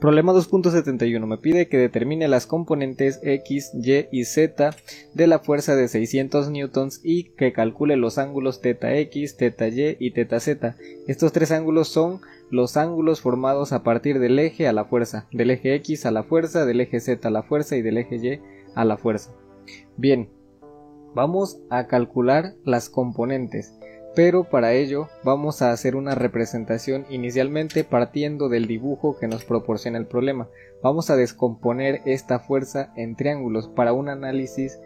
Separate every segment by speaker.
Speaker 1: Problema 2.71 me pide que determine las componentes X, Y y Z de la fuerza de 600 newtons y que calcule los ángulos θx, θy y θz. Estos tres ángulos son los ángulos formados a partir del eje a la fuerza, del eje X a la fuerza, del eje Z a la fuerza y del eje Y a la fuerza. Bien, vamos a calcular las componentes. Pero para ello vamos a hacer una representación inicialmente partiendo del dibujo que nos proporciona el problema. Vamos a descomponer esta fuerza en triángulos para un análisis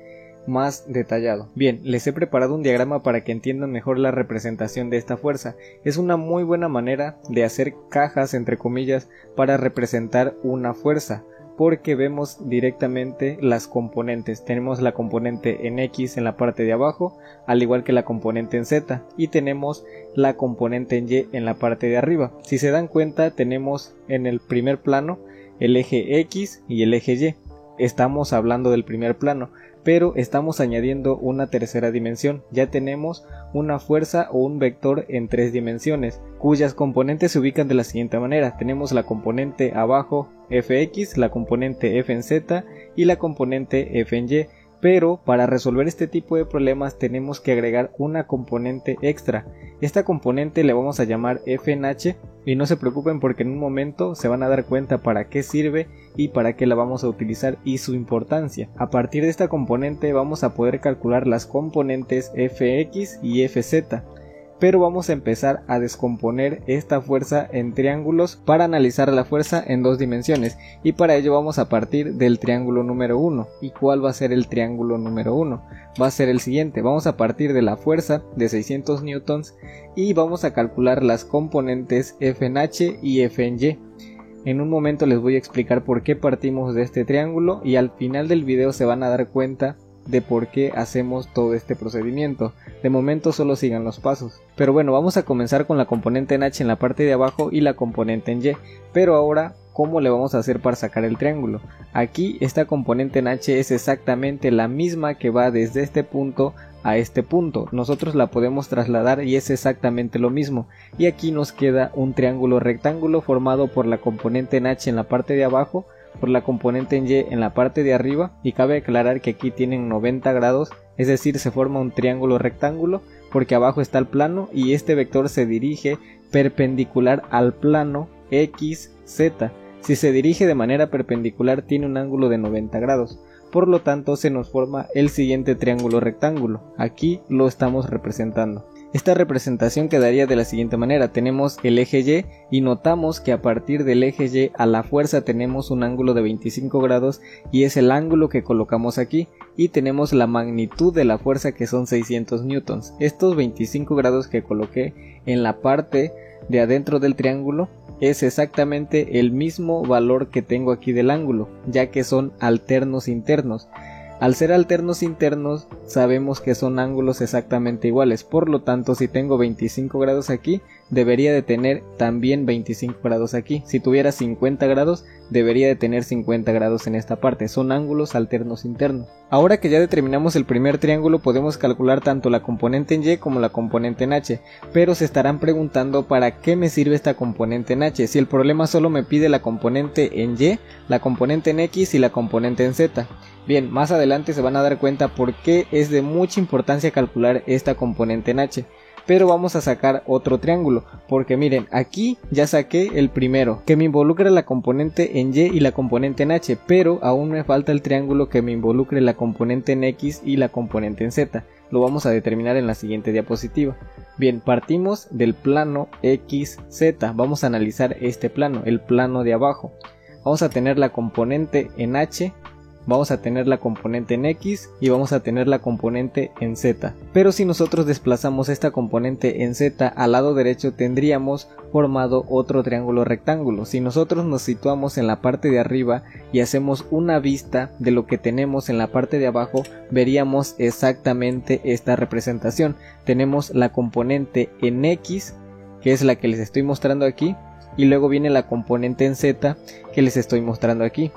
Speaker 1: más detallado. Bien, les he preparado un diagrama para que entiendan mejor la representación de esta fuerza. Es una muy buena manera de hacer cajas entre comillas para representar una fuerza, porque vemos directamente las componentes. Tenemos la componente en X en la parte de abajo, al igual que la componente en Z, y tenemos la componente en Y en la parte de arriba. Si se dan cuenta, tenemos en el primer plano el eje X y el eje Y. Estamos hablando del primer plano, pero estamos añadiendo una tercera dimensión. Ya tenemos una fuerza o un vector en 3 dimensiones, cuyas componentes se ubican de la siguiente manera. Tenemos la componente abajo Fx, la componente F en Z y la componente F en Y. Pero para resolver este tipo de problemas tenemos que agregar una componente extra. Esta componente le vamos a llamar F en H, y no se preocupen porque en un momento se van a dar cuenta para qué sirve y para qué la vamos a utilizar y su importancia. A partir de esta componente vamos a poder calcular las componentes Fx y Fz. Pero vamos a empezar a descomponer esta fuerza en triángulos para analizar la fuerza en 2 dimensiones, y para ello vamos a partir del triángulo número 1. ¿Y cuál va a ser el triángulo número 1? Va a ser el siguiente. Vamos a partir de la fuerza de 600 newtons y vamos a calcular las componentes F en H y F en Y. En un momento les voy a explicar por qué partimos de este triángulo y al final del video se van a dar cuenta de por qué hacemos todo este procedimiento. De momento solo sigan los pasos. Pero bueno, vamos a comenzar con la componente en H en la parte de abajo y la componente en Y. Pero ahora, ¿cómo le vamos a hacer para sacar el triángulo? Aquí esta componente en H es exactamente la misma que va desde este punto a este punto. Nosotros la podemos trasladar y es exactamente lo mismo. Y aquí nos queda un triángulo rectángulo formado por la componente en H en la parte de abajo, por la componente en Y en la parte de arriba, y cabe aclarar que aquí tienen 90 grados, es decir, se forma un triángulo rectángulo porque abajo está el plano y este vector se dirige perpendicular al plano XZ. Si se dirige de manera perpendicular tiene un ángulo de 90 grados, por lo tanto se nos forma el siguiente triángulo rectángulo. Aquí lo estamos representando. Esta representación quedaría de la siguiente manera. Tenemos el eje Y y notamos que a partir del eje Y a la fuerza tenemos un ángulo de 25 grados y es el ángulo que colocamos aquí, y tenemos la magnitud de la fuerza que son 600 newtons. Estos 25 grados que coloqué en la parte de adentro del triángulo es exactamente el mismo valor que tengo aquí del ángulo, ya que son alternos internos. Al ser alternos internos sabemos que son ángulos exactamente iguales, por lo tanto si tengo 25 grados aquí debería de tener también 25 grados aquí. Si tuviera 50 grados debería de tener 50 grados en esta parte. Son ángulos alternos internos. Ahora que ya determinamos el primer triángulo podemos calcular tanto la componente en Y como la componente en H, pero se estarán preguntando para qué me sirve esta componente en H si el problema solo me pide la componente en Y, la componente en X y la componente en Z. Bien, más adelante se van a dar cuenta por qué es de mucha importancia calcular esta componente en H. Pero vamos a sacar otro triángulo, porque miren, aquí ya saqué el primero, que me involucra la componente en Y y la componente en H, pero aún me falta el triángulo que me involucre la componente en X y la componente en Z. Lo vamos a determinar en la siguiente diapositiva. Bien, partimos del plano XZ, vamos a analizar este plano, el plano de abajo. Vamos a tener la componente en H, vamos a tener la componente en X y vamos a tener la componente en Z. Pero si nosotros desplazamos esta componente en Z al lado derecho tendríamos formado otro triángulo rectángulo. Si nosotros nos situamos en la parte de arriba y hacemos una vista de lo que tenemos en la parte de abajo, veríamos exactamente esta representación. Tenemos la componente en X, que es la que les estoy mostrando aquí, y luego viene la componente en Z que les estoy mostrando aquí.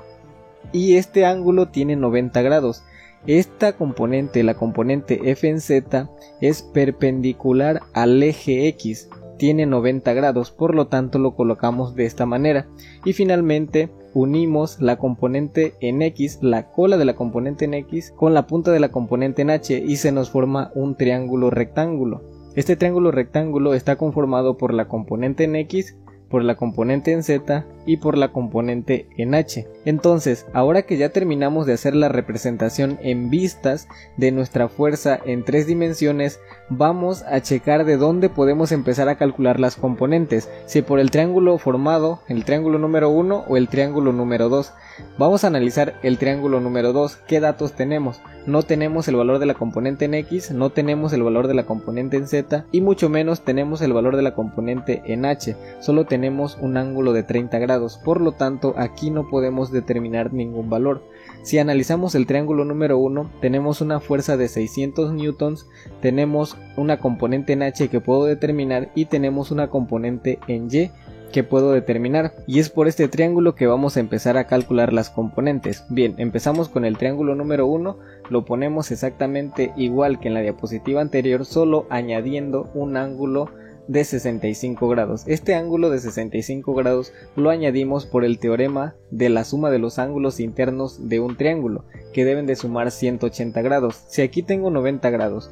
Speaker 1: Y este ángulo tiene 90 grados. Esta componente, la componente F en Z, es perpendicular al eje X. tiene 90 grados, por lo tanto lo colocamos de esta manera. Y finalmente unimos la componente en X, la cola de la componente en X, con la punta de la componente en H y se nos forma un triángulo rectángulo. Este triángulo rectángulo está conformado por la componente en X, por la componente en Z y por la componente en H. Entonces, ahora que ya terminamos de hacer la representación en vistas de nuestra fuerza en 3 dimensiones, vamos a checar de dónde podemos empezar a calcular las componentes, si por el triángulo formado, el triángulo número 1 o el triángulo número 2. Vamos a analizar el triángulo número 2. ¿Qué datos tenemos? No tenemos el valor de la componente en X, no tenemos el valor de la componente en Z y mucho menos tenemos el valor de la componente en H. Solo tenemos un ángulo de 30 grados, por lo tanto aquí no podemos determinar ningún valor. Si analizamos el triángulo número 1, tenemos una fuerza de 600 newtons, tenemos una componente en H que puedo determinar y tenemos una componente en Y que puedo determinar, y es por este triángulo que vamos a empezar a calcular las componentes. Bien, empezamos con el triángulo número 1, lo ponemos exactamente igual que en la diapositiva anterior, solo añadiendo un ángulo de 65 grados. Este ángulo de 65 grados lo añadimos por el teorema de la suma de los ángulos internos de un triángulo, que deben de sumar 180 grados. Si aquí tengo 90 grados,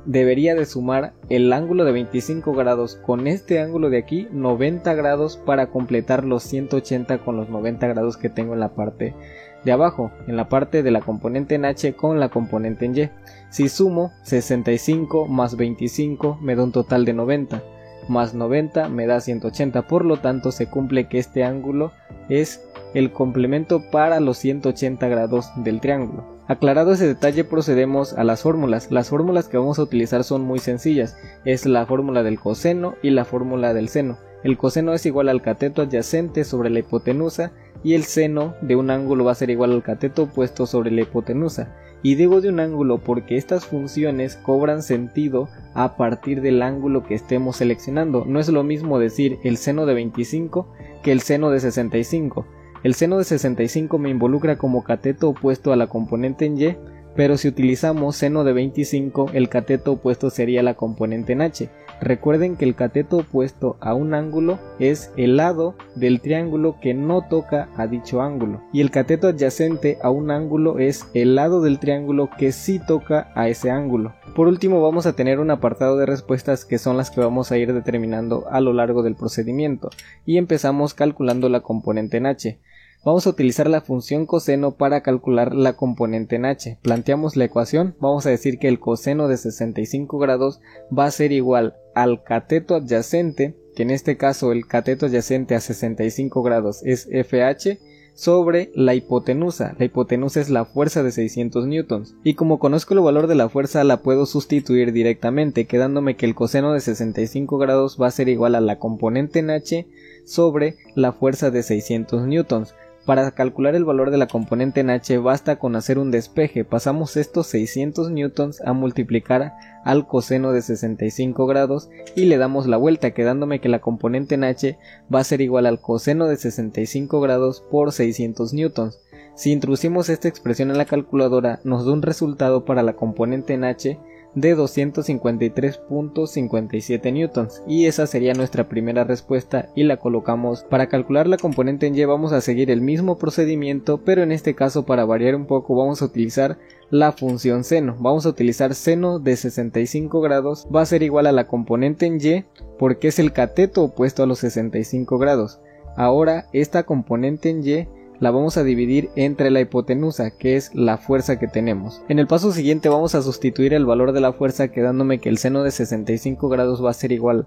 Speaker 1: debería de sumar el ángulo de 25 grados con este ángulo de aquí, 90 grados, para completar los 180 con los 90 grados que tengo en la parte de abajo, en la parte de la componente en H con la componente en Y. Si sumo 65 más 25 me da un total de 90, más 90 me da 180, por lo tanto se cumple que este ángulo es el complemento para los 180 grados del triángulo. Aclarado ese detalle, procedemos a las fórmulas. Las fórmulas que vamos a utilizar son muy sencillas, es la fórmula del coseno y la fórmula del seno. El coseno es igual al cateto adyacente sobre la hipotenusa y el seno de un ángulo va a ser igual al cateto opuesto sobre la hipotenusa. Y digo de un ángulo porque estas funciones cobran sentido a partir del ángulo que estemos seleccionando. No es lo mismo decir el seno de 25 que el seno de 65. El seno de 65 me involucra como cateto opuesto a la componente en Y, pero si utilizamos seno de 25, el cateto opuesto sería la componente en H. Recuerden que el cateto opuesto a un ángulo es el lado del triángulo que no toca a dicho ángulo, y el cateto adyacente a un ángulo es el lado del triángulo que sí toca a ese ángulo. Por último, vamos a tener un apartado de respuestas que son las que vamos a ir determinando a lo largo del procedimiento, y empezamos calculando la componente en H. Vamos a utilizar la función coseno para calcular la componente en H. Planteamos la ecuación, vamos a decir que el coseno de 65 grados va a ser igual al cateto adyacente, que en este caso el cateto adyacente a 65 grados es FH, sobre la hipotenusa. La hipotenusa es la fuerza de 600 newtons, y como conozco el valor de la fuerza la puedo sustituir directamente, quedándome que el coseno de 65 grados va a ser igual a la componente en H sobre la fuerza de 600 newtons. Para calcular el valor de la componente en H basta con hacer un despeje, pasamos estos 600 newtons a multiplicar al coseno de 65 grados y le damos la vuelta, quedándome que la componente en H va a ser igual al coseno de 65 grados por 600 newtons. Si introducimos esta expresión en la calculadora nos da un resultado para la componente en H de 253.57 newtons, y esa sería nuestra primera respuesta y la colocamos. Para calcular la componente en Y vamos a seguir el mismo procedimiento, pero en este caso, para variar un poco, vamos a utilizar la función seno. Vamos a utilizar seno de 65 grados, va a ser igual a la componente en Y porque es el cateto opuesto a los 65 grados. Ahora esta componente en Y la vamos a dividir entre la hipotenusa, que es la fuerza que tenemos. En el paso siguiente vamos a sustituir el valor de la fuerza, quedándome que el seno de 65 grados va a ser igual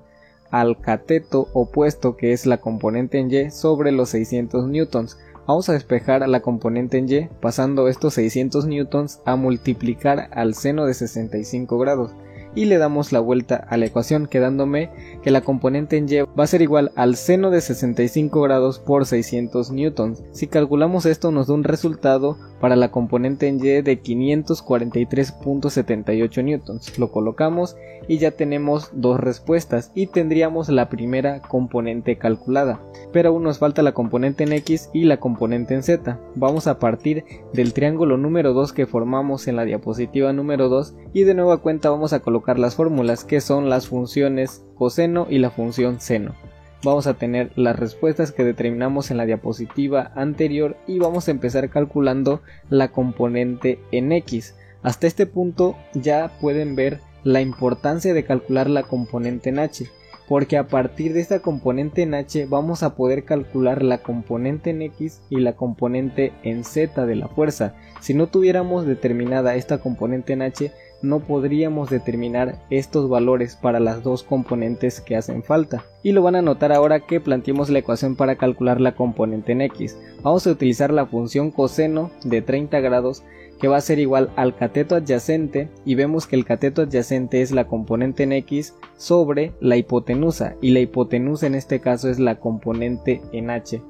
Speaker 1: al cateto opuesto, que es la componente en Y, sobre los 600 newtons. Vamos a despejar a la componente en Y, pasando estos 600 newtons a multiplicar al seno de 65 grados. Y le damos la vuelta a la ecuación, quedándome que la componente en Y va a ser igual al seno de 65 grados por 600 newtons. Si calculamos esto nos da un resultado para la componente en Y de 543.78 newtons. Lo colocamos y ya tenemos dos respuestas y tendríamos la primera componente calculada, pero aún nos falta la componente en X y la componente en Z. Vamos a partir del triángulo número 2 que formamos en la diapositiva número 2 y de nueva cuenta vamos a colocar las fórmulas, que son las funciones coseno y la función seno. Vamos a tener las respuestas que determinamos en la diapositiva anterior y vamos a empezar calculando la componente en X. Hasta este punto ya pueden ver la importancia de calcular la componente en H, porque a partir de esta componente en H vamos a poder calcular la componente en X y la componente en Z de la fuerza. Si no tuviéramos determinada esta componente en H, no podríamos determinar estos valores para las dos componentes que hacen falta. Y lo van a notar ahora que planteemos la ecuación para calcular la componente en X. Vamos a utilizar la función coseno de 30 grados, que va a ser igual al cateto adyacente, y vemos que el cateto adyacente es la componente en X sobre la hipotenusa, y la hipotenusa en este caso es la componente en H.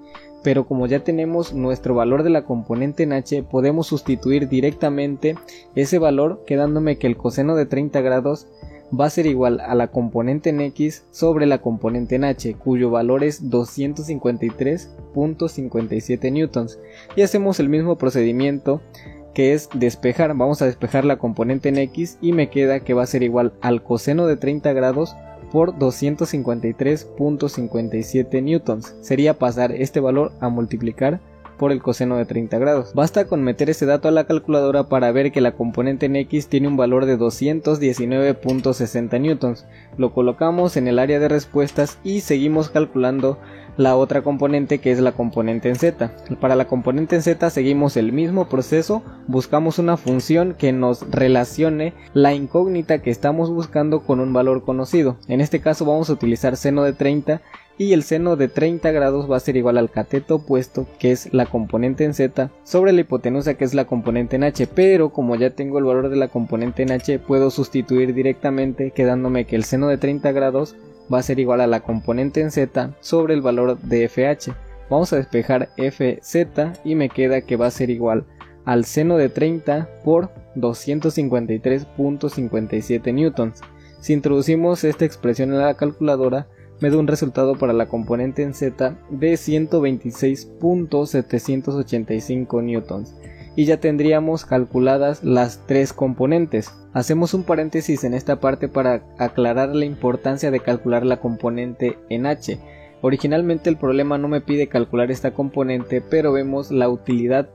Speaker 1: Pero como ya tenemos nuestro valor de la componente en H, podemos sustituir directamente ese valor, quedándome que el coseno de 30 grados va a ser igual a la componente en X sobre la componente en H, cuyo valor es 253.57 newtons. Y hacemos el mismo procedimiento, que es despejar. Vamos a despejar la componente en X y me queda que va a ser igual al coseno de 30 grados por 253.57 newtons. Sería pasar este valor a multiplicar por el coseno de 30 grados. Basta con meter ese dato a la calculadora para ver que la componente en X tiene un valor de 219.60 newtons. Lo colocamos en el área de respuestas y seguimos calculando la otra componente, que es la componente en Z. Para la componente en Z seguimos el mismo proceso, buscamos una función que nos relacione la incógnita que estamos buscando con un valor conocido. En este caso vamos a utilizar seno de 30 y el seno de 30 grados va a ser igual al cateto opuesto, que es la componente en Z, sobre la hipotenusa, que es la componente en H, pero como ya tengo el valor de la componente en H, puedo sustituir directamente, quedándome que el seno de 30 grados va a ser igual a la componente en Z sobre el valor de FH. Vamos a despejar FZ y me queda que va a ser igual al seno de 30 por 253.57 newtons. Si introducimos esta expresión en la calculadora, me da un resultado para la componente en Z de 126.785 newtons. Y ya tendríamos calculadas las tres componentes. Hacemos un paréntesis en esta parte para aclarar la importancia de calcular la componente en H. Originalmente el problema no me pide calcular esta componente, pero vemos la utilidad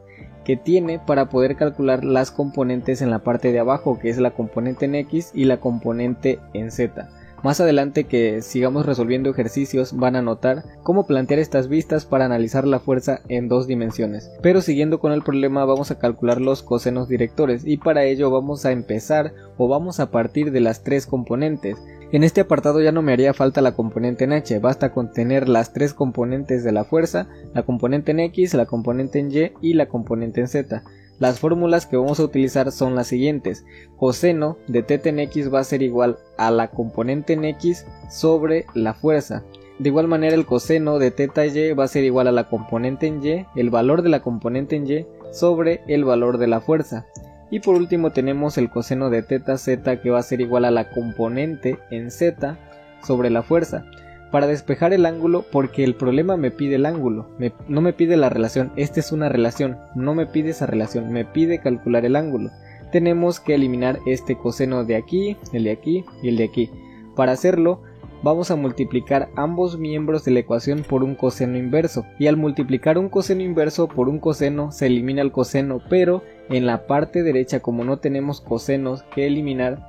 Speaker 1: que tiene para poder calcular las componentes en la parte de abajo, que es la componente en X y la componente en Z. Más adelante que sigamos resolviendo ejercicios van a notar cómo plantear estas vistas para analizar la fuerza en dos dimensiones. Pero siguiendo con el problema, vamos a calcular los cosenos directores y para ello vamos a empezar o vamos a partir de las tres componentes. En este apartado ya no me haría falta la componente en H, basta con tener las tres componentes de la fuerza, la componente en X, la componente en Y y la componente en Z. Las fórmulas que vamos a utilizar son las siguientes. Coseno de θ en X va a ser igual a la componente en X sobre la fuerza. De igual manera el coseno de θy va a ser igual a la componente en Y, el valor de la componente en Y sobre el valor de la fuerza. Y por último tenemos el coseno de θz, que va a ser igual a la componente en Z sobre la fuerza. Para despejar el ángulo, porque el problema me pide el ángulo, no me pide la relación, esta es una relación, no me pide esa relación, me pide calcular el ángulo. Tenemos que eliminar este coseno de aquí, el de aquí y el de aquí. Para hacerlo, vamos a multiplicar ambos miembros de la ecuación por un coseno inverso, y al multiplicar un coseno inverso por un coseno se elimina el coseno, pero en la parte derecha, como no tenemos cosenos que eliminar,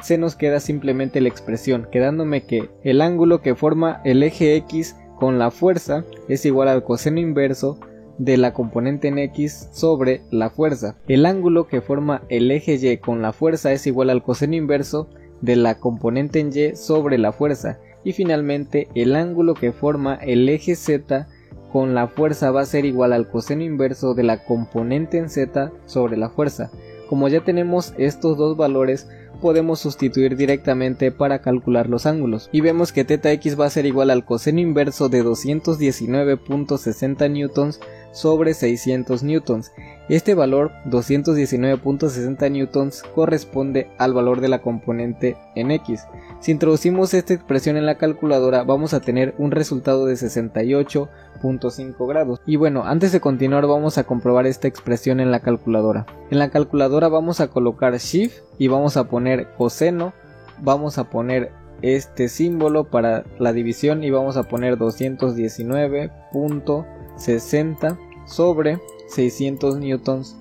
Speaker 1: se nos queda simplemente la expresión, quedándome que el ángulo que forma el eje X con la fuerza es igual al coseno inverso de la componente en X sobre la fuerza. El ángulo que forma el eje Y con la fuerza es igual al coseno inverso de la componente en Y sobre la fuerza. Y finalmente el ángulo que forma el eje Z con la fuerza va a ser igual al coseno inverso de la componente en Z sobre la fuerza. Como ya tenemos estos dos valores, podemos sustituir directamente para calcular los ángulos y vemos que θx va a ser igual al coseno inverso de 219.60 newtons sobre 600 newtons. Este valor 219.60 newtons corresponde al valor de la componente en X. Si introducimos esta expresión en la calculadora vamos a tener un resultado de 68.5 grados. Y bueno, antes de continuar vamos a comprobar esta expresión en la calculadora. En la calculadora vamos a colocar Shift y vamos a poner coseno, vamos a poner este símbolo para la división y vamos a poner 219.60 sobre 600 newtons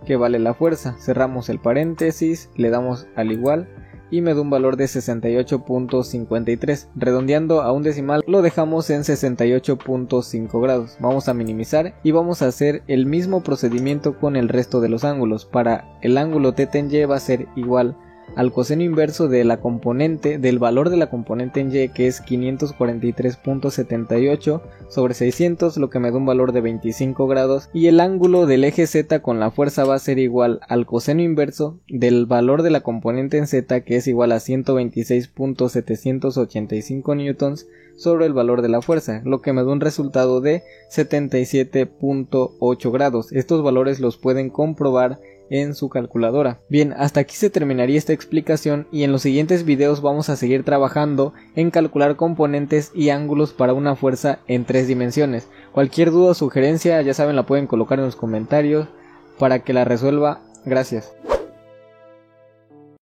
Speaker 1: que vale la fuerza. Cerramos el paréntesis, le damos al igual y me da un valor de 68.53. Redondeando a un decimal lo dejamos en 68.5 grados. Vamos a minimizar y vamos a hacer el mismo procedimiento con el resto de los ángulos. Para el ángulo θ en Y va a ser igual al coseno inverso de la componente, del valor de la componente en Y, que es 543.78 sobre 600, lo que me da un valor de 25 grados, y el ángulo del eje Z con la fuerza va a ser igual al coseno inverso del valor de la componente en Z, que es igual a 126.785 newtons sobre el valor de la fuerza, lo que me da un resultado de 77.8 grados. Estos valores los pueden comprobar en su calculadora. Bien, hasta aquí se terminaría esta explicación y en los siguientes videos vamos a seguir trabajando en calcular componentes y ángulos para una fuerza en 3 dimensiones. Cualquier duda o sugerencia ya saben la pueden colocar en los comentarios para que la resuelva. Gracias.